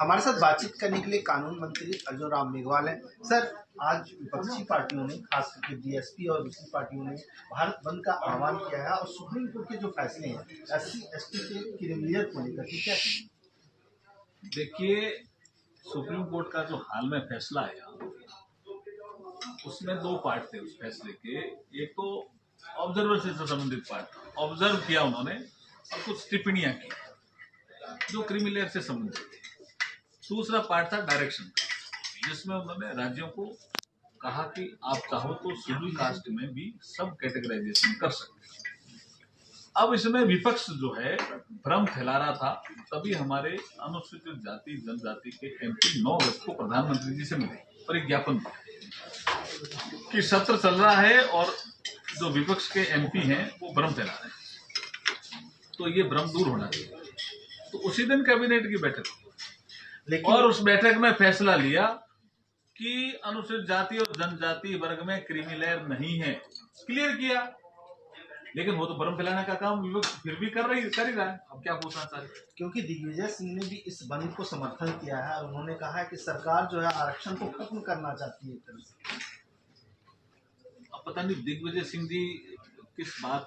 हमारे साथ बातचीत करने के लिए कानून मंत्री अर्जुन राम मेघवाल हैं। सर, आज विपक्षी पार्टियों ने, खास करके बीएसपी और दूसरी पार्टियों ने भारत बंद का आह्वान किया है और सुप्रीम कोर्ट के जो फैसले हैं SC/ST के क्रिमिनल को लेकर के क्या कहेंगे? देखिए, सुप्रीम कोर्ट का जो हाल में फैसला आया उसमें दो पार्ट थे उस फैसले के। एक तो ऑब्जर्वर से संबंधित पार्ट ऑब्जर्व किया उन्होंने और कुछ टिप्पणियां की जो क्रिमिनल से संबंधित थी। दूसरा पार्ट था डायरेक्शन का, जिसमें उन्होंने राज्यों को कहा कि आप चाहो तो शेड्यूल कास्ट में भी सब कैटेगराइजेशन कर सकते हैं। अब इसमें विपक्ष जो है भ्रम फैला रहा था, तभी हमारे अनुसूचित जाति जनजाति के MP 9 अगस्त को प्रधानमंत्री जी से मिले और एक ज्ञापन दिया कि सत्र चल रहा है और जो विपक्ष के MP हैं वो भ्रम फैला रहे हैं, तो ये भ्रम दूर होना चाहिए। तो उसी दिन कैबिनेट की बैठक लेकिन और उस बैठक में फैसला लिया कि अनुसूचित जाति और जनजाति वर्ग में क्रीमी लेयर नहीं है, क्लियर किया। लेकिन वो तो भ्रम फैलाने का काम विपक्ष फिर भी कर ही रहा है। अब क्या पूछना चाह रहे? क्योंकि दिग्विजय सिंह ने भी इस बंद को समर्थन किया है और उन्होंने कहा है कि सरकार जो है आरक्षण को खत्म करना चाहती है एक तरह से। अब पता नहीं दिग्विजय सिंह जी किस बात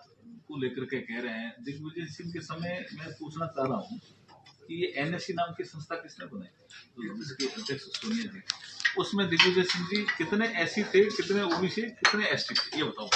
को लेकर के कह रहे हैं। दिग्विजय सिंह के समय मैं पूछना चाह रहा हूँ कि ये NSC नाम की संस्था किसने बनाई, तो जिसके अध्यक्ष सोनिया जी, उसमें दिग्विजय सिंह जी कितने SC थे, कितने OBC, कितने ST थे, ये बताओ।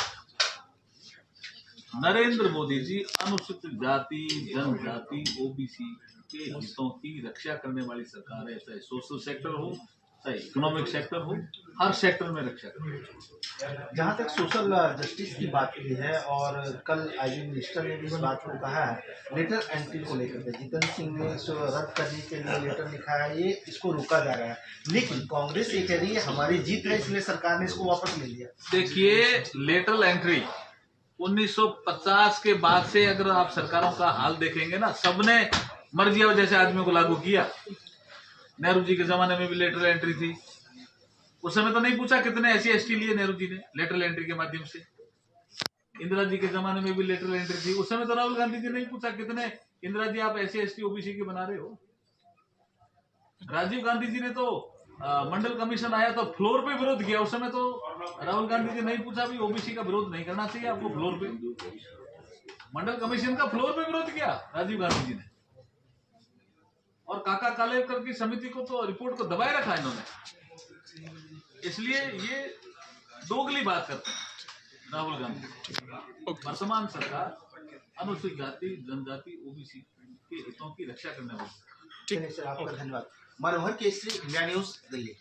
नरेंद्र मोदी जी अनुसूचित जाति जनजाति OBC के हितों की रक्षा करने वाली सरकार है, चाहे सोशल सेक्टर हो चाहे इकोनॉमिक सेक्टर हो, हर सेक्टर में रक्षा करनी। जहाँ तक सोशल जस्टिस की बात की है और कल IB मिनिस्टर ने भी इस बात को कहा है, लेटर एंट्री को लेकर के जितेंद्र सिंह ने इसको रद्द करने के लिए लेटर लिखा है, ये इसको रोका जा रहा है। लेकिन कांग्रेस ये कह रही है हमारी जीत है, इसलिए सरकार ने इसको वापस ले लिया। देखिए, लेटर एंट्री 1950 के बाद से अगर आप सरकारों का हाल देखेंगे ना, सबने मर्जी जैसे आदमियों को लागू किया। नेहरू जी के जमाने में भी लेटर एंट्री थी, उस समय तो नहीं पूछा कितने SC/ST लिए नेहरू जी ने लेटर एंट्री के माध्यम से। इंदिरा जी के जमाने में भी लेटर एंट्री थी, उस समय तो राहुल गांधी जी नहीं पूछा कितने इंदिरा जी आप SC/ST OBC के बना रहे हो। राजीव गांधी जी ने तो मंडल कमीशन आया तो फ्लोर पे विरोध किया, उस समय तो राहुल गांधी जी नहीं पूछा भी OBC का विरोध नहीं करना चाहिए आपको, फ्लोर पे मंडल कमीशन का फ्लोर पे विरोध किया राजीव गांधी जी ने। और काका कालेकर की समिति को तो रिपोर्ट को दबाए रखा इन्होंने। इसलिए ये दोगली बात करते हैं राहुल गांधी। वर्तमान सरकार अनुसूचित जाति जनजाति OBC के हितों की रक्षा करने वाली। आपका धन्यवाद। मनोहर केसरी, इंडिया न्यूज, दिल्ली।